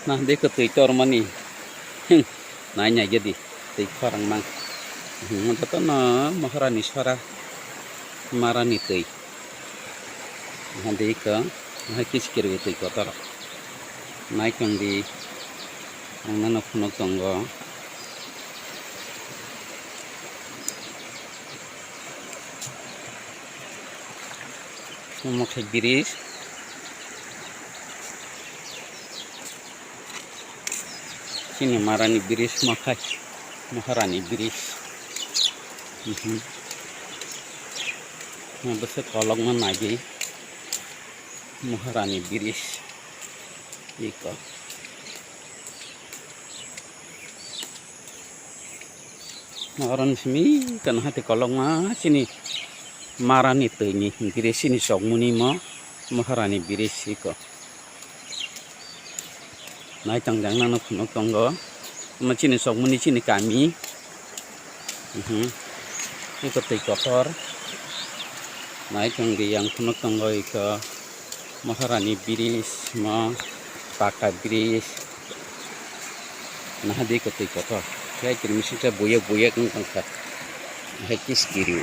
Nah, dia ke Twitter mani. Nanya jadi Twitter orang mang. Untuk na Maharani suara marani tui. Nanti ke kis kiri tui kotor. Naik yang di mana punok tonggo. Mau ke biris. Sini marani biris makai Maharani biris. Nah, besar kolong mana aja Maharani biris. Iko. Orang sini kan hati kolong mah sini marani tuh ini biris ini sok muni mah Maharani biris iko. Nah, jangan nana punok tonggo. Macam ni sok muni sini kami. Iko tei kotor. Naik yang punok tonggo iko Maharani biris ma pakai biris. Nah, dia iko tei kotor. Saya kira mesti saya boyak kan kan. Nah, kis kiri.